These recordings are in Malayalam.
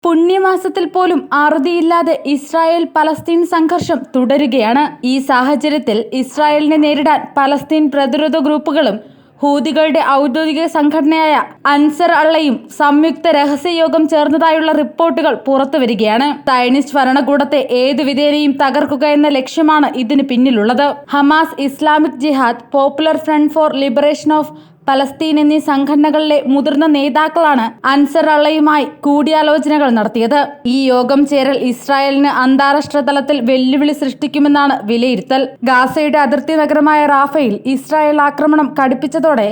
പുണ്യമാസത്തിൽ പോലും അറുതിയില്ലാതെ ഇസ്രായേൽ പലസ്തീൻ സംഘർഷം തുടരുകയാണ്. ഈ സാഹചര്യത്തിൽ ഇസ്രായേലിനെ നേരിടാൻ പലസ്തീൻ പ്രതിരോധ ഗ്രൂപ്പുകളും ഹൂതികളുടെ ഔദ്യോഗിക സംഘടനയായ അൻസർ അള്ളയും സംയുക്ത രഹസ്യയോഗം ചേർന്നതായുള്ള റിപ്പോർട്ടുകൾ പുറത്തുവരികയാണ്. സയനിസ്റ്റ് ഭരണകൂടത്തെ ഏതു വിധേനയും തകർക്കുക എന്ന ലക്ഷ്യമാണ് ഇതിന് പിന്നിലുള്ളത്. Hamas, Islamic Jihad, Popular Front for Liberation of Palestine എന്നീ സംഘടനകളിലെ മുതിർന്ന നേതാക്കളാണ് അൻസർ അള്ളയുമായി കൂടിയാലോചനകൾ നടത്തിയത്. ഈ യോഗം ചേരൽ ഇസ്രായേലിന് അന്താരാഷ്ട്ര തലത്തിൽ വെല്ലുവിളി സൃഷ്ടിക്കുമെന്നാണ് വിലയിരുത്തൽ. ഗാസയുടെ അതിർത്തി നഗരമായ റാഫയിൽ ഇസ്രായേൽ ആക്രമണം കടുപ്പിച്ചതോടെ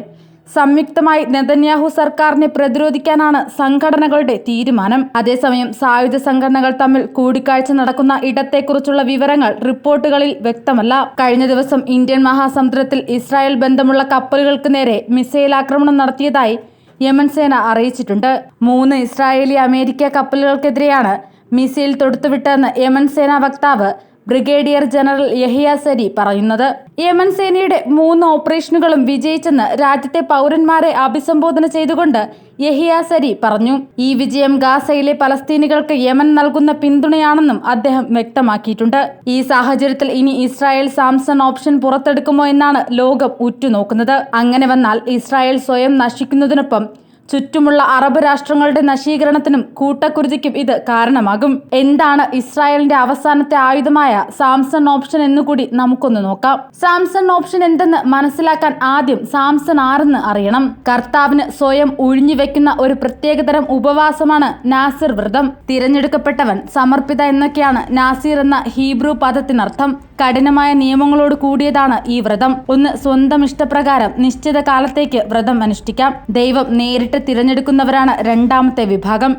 സംയുക്തമായി നെതന്യാഹു സർക്കാരിനെ പ്രതിരോധിക്കാനാണ് സംഘടനകളുടെ തീരുമാനം. അതേസമയം സായുധ സംഘടനകൾ തമ്മിൽ കൂടിക്കാഴ്ച നടക്കുന്ന ഇടത്തെക്കുറിച്ചുള്ള വിവരങ്ങൾ റിപ്പോർട്ടുകളിൽ വ്യക്തമല്ല. കഴിഞ്ഞ ദിവസം ഇന്ത്യൻ മഹാസമുദ്രത്തിൽ ഇസ്രായേൽ ബന്ധമുള്ള കപ്പലുകൾക്ക് നേരെ മിസൈൽ ആക്രമണം നടത്തിയതായി യമൻ സേന അറിയിച്ചിട്ടുണ്ട്. 3 ഇസ്രായേലി അമേരിക്ക കപ്പലുകൾക്കെതിരെയാണ് മിസൈൽ തൊടുത്തുവിട്ടതെന്ന് യമൻ സേനാ വക്താവ് ബ്രിഗേഡിയർ ജനറൽ യഹിയ സരി പറയുന്നത്. യമൻ സേനയുടെ 3 ഓപ്പറേഷനുകളും വിജയിച്ചെന്ന് രാജ്യത്തെ പൗരന്മാരെ അഭിസംബോധന ചെയ്തുകൊണ്ട് യഹിയ സരി പറഞ്ഞു. ഈ വിജയം ഗാസയിലെ പലസ്തീനികൾക്ക് യമൻ നൽകുന്ന പിന്തുണയാണെന്നും അദ്ദേഹം വ്യക്തമാക്കിയിട്ടുണ്ട്. ഈ സാഹചര്യത്തിൽ ഇനി ഇസ്രായേൽ സാംസൺ ഓപ്ഷൻ പുറത്തെടുക്കുമോ എന്നാണ് ലോകം ഉറ്റുനോക്കുന്നത്. അങ്ങനെ വന്നാൽ ഇസ്രായേൽ സ്വയം നശിക്കുന്നതിനൊപ്പം ചുറ്റുമുള്ള അറബ് രാഷ്ട്രങ്ങളുടെ നശീകരണത്തിനും കൂട്ടക്കുരുതിക്കും ഇത് കാരണമാകും. എന്താണ് ഇസ്രായേലിന്റെ അവസാനത്തെ ആയുധമായ സാംസൺ ഓപ്ഷൻ എന്നുകൂടി നമുക്കൊന്ന് നോക്കാം. സാംസൺ ഓപ്ഷൻ എന്തെന്ന് മനസ്സിലാക്കാൻ ആദ്യം സാംസൺ ആരെന്ന് അറിയണം. കർത്താവിന് സ്വയം ഒഴിഞ്ഞുവെക്കുന്ന ഒരു പ്രത്യേകതരം ഉപവാസമാണ് നാസിർ വ്രതം. തിരഞ്ഞെടുക്കപ്പെട്ടവൻ, സമർപ്പിത എന്നൊക്കെയാണ് നാസിർ എന്ന ഹീബ്രു പദത്തിനർത്ഥം. കഠിനമായ നിയമങ്ങളോട് കൂടിയതാണ് ഈ വ്രതം. ഒന്ന്, സ്വന്തം ഇഷ്ടപ്രകാരം നിശ്ചിത കാലത്തേക്ക് വ്രതം അനുഷ്ഠിക്കാം. ദൈവം നേരിട്ട് തിരഞ്ഞെടുക്കുന്നവരാണ് രണ്ടാമത്തെ വിഭാഗം.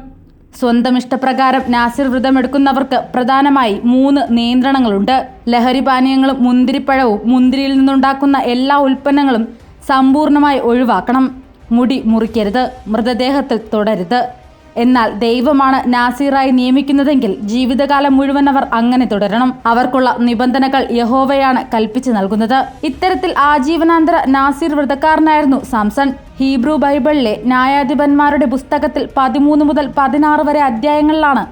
സ്വന്തം ഇഷ്ടപ്രകാരം നാസിർ വ്രതം എടുക്കുന്നവർക്ക് പ്രധാനമായി 3 നിയന്ത്രണങ്ങളുണ്ട്. ലഹരി പാനീയങ്ങളും മുന്തിരിപ്പഴവും മുന്തിരിയിൽ നിന്നുണ്ടാക്കുന്ന എല്ലാ ഉൽപ്പന്നങ്ങളും സമ്പൂർണ്ണമായി ഒഴിവാക്കണം. മുടി മുറിക്കരുത്, മൃതദേഹത്തിൽ തൊടരുത്. എന്നാൽ ദൈവമാണ് നാസിറായി നിയമിക്കുന്നതെങ്കിൽ ജീവിതകാലം മുഴുവൻ അവർ അങ്ങനെ തുടരണം. അവർക്കുള്ള നിബന്ധനകൾ യഹോവയാണ് കൽപ്പിച്ചു നൽകുന്നത്. ഇത്തരത്തിൽ ആജീവനാന്തര നാസിർ വ്രതക്കാരനായിരുന്നു സാംസൺ. ഹീബ്രു ബൈബിളിലെ ന്യായാധിപന്മാരുടെ പുസ്തകത്തിൽ 13 മുതൽ 16 വരെ അധ്യായങ്ങളിലാണ്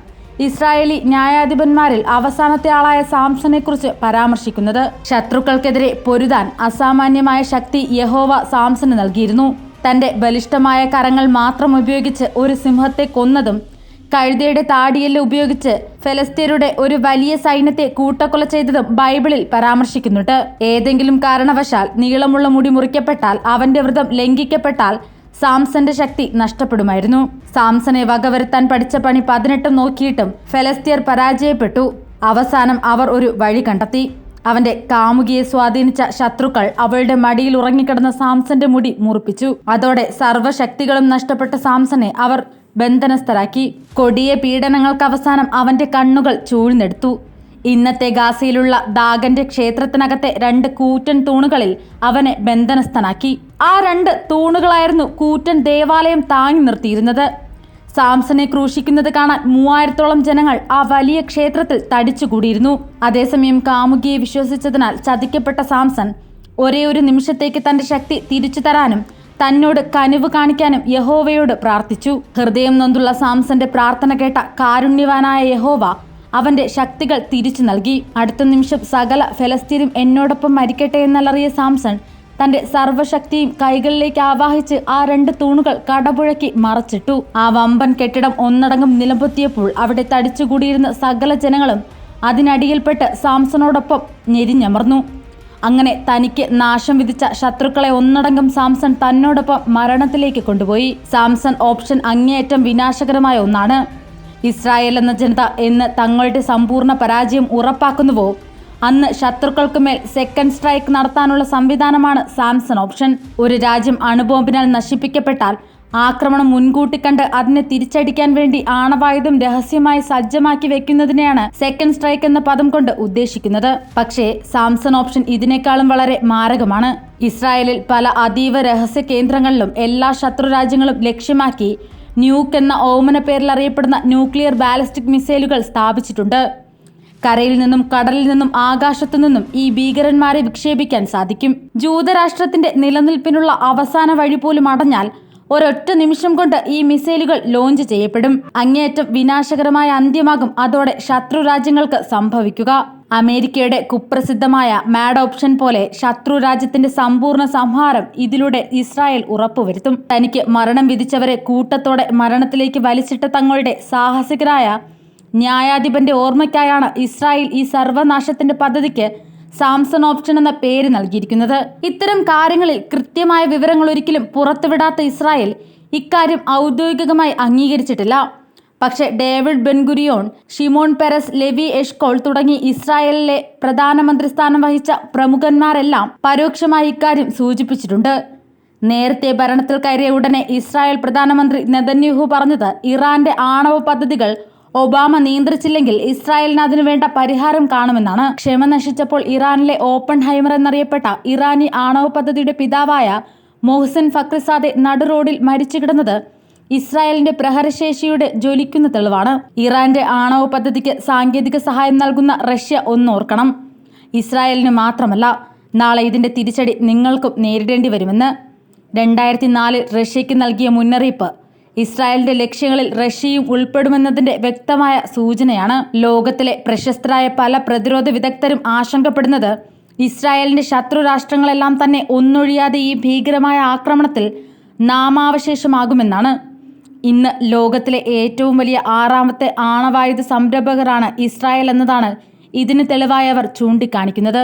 ഇസ്രായേലി ന്യായാധിപന്മാരിൽ അവസാനത്തെ ആളായ സാംസനെ കുറിച്ച് പരാമർശിക്കുന്നത്. ശത്രുക്കൾക്കെതിരെ പൊരുതാൻ അസാമാന്യമായ ശക്തി യഹോവ സാംസന് നൽകിയിരുന്നു. തന്റെ ബലിഷ്ഠമായ കരങ്ങൾ മാത്രം ഉപയോഗിച്ച് ഒരു സിംഹത്തെ കൊന്നതും കഴുതയുടെ താടിയെല്ല് ഉപയോഗിച്ച് ഫെലിസ്ത്യരുടെ ഒരു വലിയ സൈന്യത്തെ കൂട്ടക്കൊല ചെയ്തതും ബൈബിളിൽ പരാമർശിക്കുന്നുണ്ട്. ഏതെങ്കിലും കാരണവശാൽ നീളമുള്ള മുടി മുറിക്കപ്പെട്ടാൽ, അവന്റെ വ്രതം ലംഘിക്കപ്പെട്ടാൽ സാംസന്റെ ശക്തി നഷ്ടപ്പെടുമായിരുന്നു. സാംസനെ വകവരുത്താൻ പഠിച്ച പണി 18 നോക്കിയിട്ടും ഫെലിസ്ത്യർ പരാജയപ്പെട്ടു. അവസാനം അവർ ഒരു വഴി കണ്ടെത്തി. അവന്റെ കാമുകിയെ സ്വാധീനിച്ച ശത്രുക്കൾ അവളുടെ മടിയിൽ ഉറങ്ങിക്കിടന്ന സാംസന്റെ മുടി മുറിപ്പിച്ചു. അതോടെ സർവ്വശക്തികളും നഷ്ടപ്പെട്ട സാംസനെ അവർ ബന്ധനസ്ഥരാക്കി. കൊടിയ പീഡനങ്ങൾക്ക് അവസാനം അവന്റെ കണ്ണുകൾ ചൂഴ്ന്നെടുത്തു. ഇന്നത്തെ ഗാസയിലുള്ള ദാഗന്റെ ക്ഷേത്രത്തിനകത്തെ 2 കൂറ്റൻ തൂണുകളിൽ അവനെ ബന്ധനസ്ഥനാക്കി. ആ 2 തൂണുകളായിരുന്നു കൂറ്റൻ ദേവാലയം താങ്ങി നിർത്തിയിരുന്നത്. സാംസനെ ക്രൂശിക്കുന്നത് കാണാൻ 3000ഓളം ജനങ്ങൾ ആ വലിയ ക്ഷേത്രത്തിൽ തടിച്ചുകൂടിയിരുന്നു. അതേസമയം കാമുകിയെ വിശ്വസിച്ചതിനാൽ ചതിക്കപ്പെട്ട സാംസൺ ഒരേ ഒരു നിമിഷത്തേക്ക് തന്റെ ശക്തി തിരിച്ചു തരാനും തന്നോട് കനിവ് കാണിക്കാനും യഹോവയോട് പ്രാർത്ഥിച്ചു. ഹൃദയം നൊന്തുള്ള സാംസന്റെ പ്രാർത്ഥന കേട്ട കാരുണ്യവാനായ യഹോവ അവന്റെ ശക്തികൾ തിരിച്ചു നൽകി. അടുത്ത നിമിഷം സകല ഫെലിസ്ത്യരും എന്നോടൊപ്പം മരിക്കട്ടെ എന്നലറിയ സാംസൺ തന്റെ സർവ്വശക്തിയും കൈകളിലേക്ക് ആവാഹിച്ച് ആ 2 തൂണുകൾ കടപുഴക്കി മറച്ചിട്ടു. ആ വമ്പൻ കെട്ടിടം ഒന്നടങ്കം നിലംപൊത്തിയപ്പോൾ അവിടെ തടിച്ചുകൂടിയിരുന്ന സകല ജനങ്ങളും അതിനടിയിൽപ്പെട്ട് സാംസണോടൊപ്പം ഞെരിഞ്ഞമർന്നു. അങ്ങനെ തനിക്ക് നാശം വിധിച്ച ശത്രുക്കളെ ഒന്നടങ്കം സാംസൺ തന്നോടൊപ്പം മരണത്തിലേക്ക് കൊണ്ടുപോയി. സാംസൺ ഓപ്ഷൻ അങ്ങേയറ്റം വിനാശകരമായ ഒന്നാണ്. ഇസ്രായേൽ എന്ന ജനത എന്ന് തങ്ങളുടെ സമ്പൂർണ്ണ പരാജയം ഉറപ്പാക്കുന്നുവോ അന്ന് ശത്രുക്കൾക്കുമേൽ സെക്കൻഡ് സ്ട്രൈക്ക് നടത്താനുള്ള സംവിധാനമാണ് സാംസൺ ഓപ്ഷൻ. ഒരു രാജ്യം അണുബോംബിനാൽ നശിപ്പിക്കപ്പെട്ടാൽ ആക്രമണം മുൻകൂട്ടി കണ്ട് അതിനെ തിരിച്ചടിക്കാൻ വേണ്ടി ആണവായുധം രഹസ്യമായി സജ്ജമാക്കി വെക്കുന്നതിനെയാണ് സെക്കൻഡ് സ്ട്രൈക്ക് എന്ന പദം കൊണ്ട് ഉദ്ദേശിക്കുന്നത്. പക്ഷേ സാംസൺ ഓപ്ഷൻ ഇതിനേക്കാളും വളരെ മാരകമാണ്. ഇസ്രായേലിൽ പല അതീവ രഹസ്യ കേന്ദ്രങ്ങളിലും എല്ലാ ശത്രു രാജ്യങ്ങളും ലക്ഷ്യമാക്കി ന്യൂക്ക് എന്ന ഓമന പേരിൽ അറിയപ്പെടുന്ന ന്യൂക്ലിയർ ബാലിസ്റ്റിക് മിസൈലുകൾ സ്ഥാപിച്ചിട്ടുണ്ട്. കരയിൽ നിന്നും കടലിൽ നിന്നും ആകാശത്തു നിന്നും ഈ ഭീകരന്മാരെ വിക്ഷേപിക്കാൻ സാധിക്കും. ജൂതരാഷ്ട്രത്തിന്റെ നിലനിൽപ്പിനുള്ള അവസാന വഴി പോലും അടഞ്ഞാൽ ഒരൊറ്റ നിമിഷം കൊണ്ട് ഈ മിസൈലുകൾ ലോഞ്ച് ചെയ്യപ്പെടും. അങ്ങേയറ്റം വിനാശകരമായ അന്ത്യമാകും അതോടെ ശത്രു രാജ്യങ്ങൾക്ക് സംഭവിക്കുക. അമേരിക്കയുടെ കുപ്രസിദ്ധമായ മാഡ് ഓപ്ഷൻ പോലെ ശത്രു രാജ്യത്തിന്റെ സമ്പൂർണ്ണ സംഹാരം ഇതിലൂടെ ഇസ്രായേൽ ഉറപ്പുവരുത്തും. തനിക്ക് മരണം വിധിച്ചവരെ കൂട്ടത്തോടെ മരണത്തിലേക്ക് വലിച്ചിട്ട തങ്ങളുടെ സാഹസികരായ ന്യായാധിപന്റെ ഓർമ്മയ്ക്കായാണ് ഇസ്രായേൽ ഈ സർവനാശത്തിന്റെ പദ്ധതിക്ക് സാംസൺ ഓപ്ഷൻ എന്ന പേര് നൽകിയിരിക്കുന്നത്. ഇത്തരം കാര്യങ്ങളിൽ കൃത്യമായ വിവരങ്ങൾ ഒരിക്കലും പുറത്തുവിടാത്ത ഇസ്രായേൽ ഇക്കാര്യം ഔദ്യോഗികമായി അംഗീകരിച്ചിട്ടില്ല. പക്ഷേ David Ben Gurion, Shimon Perez, levy എഷ്കോൾ തുടങ്ങി ഇസ്രായേലിലെ പ്രധാനമന്ത്രി സ്ഥാനം വഹിച്ച പ്രമുഖന്മാരെല്ലാം പരോക്ഷമായി ഇക്കാര്യം സൂചിപ്പിച്ചിട്ടുണ്ട്. നേരത്തെ ഭരണത്തിൽ കയറിയ ഉടനെ ഇസ്രായേൽ പ്രധാനമന്ത്രി നെതന്യാഹു പറഞ്ഞത് ഇറാന്റെ ആണവ പദ്ധതികൾ ഒബാമ നിയന്ത്രിച്ചില്ലെങ്കിൽ ഇസ്രായേലിന് അതിനുവേണ്ട പരിഹാരം കാണുമെന്നാണ്. ക്ഷമ നശിച്ചപ്പോൾ ഇറാനിലെ ഓപ്പൺ ഹൈമർ എന്നറിയപ്പെട്ട ഇറാനി ആണവ പദ്ധതിയുടെ പിതാവായ മൊഹ്സൻ ഫക്രിസാദെ നടുറോഡിൽ മരിച്ചു കിടന്നത് ഇസ്രായേലിന്റെ പ്രഹരശേഷിയുടെ ജ്വലിക്കുന്ന തെളിവാണ്. ഇറാന്റെ ആണവ പദ്ധതിക്ക് സാങ്കേതിക സഹായം നൽകുന്ന റഷ്യ ഒന്നോർക്കണം. ഇസ്രായേലിന് മാത്രമല്ല, നാളെ ഇതിന്റെ തിരിച്ചടി നിങ്ങൾക്കും നേരിടേണ്ടി വരുമെന്ന് 2004 റഷ്യയ്ക്ക് നൽകിയ മുന്നറിയിപ്പ് ഇസ്രായേലിന്റെ ലക്ഷ്യങ്ങളിൽ റഷ്യയും ഉൾപ്പെടുമെന്നതിന്റെ വ്യക്തമായ സൂചനയാണ്. ലോകത്തിലെ പ്രശസ്തരായ പല പ്രതിരോധ വിദഗ്ധരും ആശങ്കപ്പെടുന്നത് ഇസ്രായേലിന്റെ ശത്രു രാഷ്ട്രങ്ങളെല്ലാം തന്നെ ഒന്നൊഴിയാതെ ഈ ഭീകരമായ ആക്രമണത്തിൽ നാമാവശേഷമാകുമെന്നാണ്. ഇന്ന് ലോകത്തിലെ ഏറ്റവും വലിയ 6ാമത്തെ ആണവായുധ സംരംഭകരാണ് ഇസ്രായേൽ എന്നതാണ് ഇതിന് തെളിവായി അവർ ചൂണ്ടിക്കാണിക്കുന്നത്.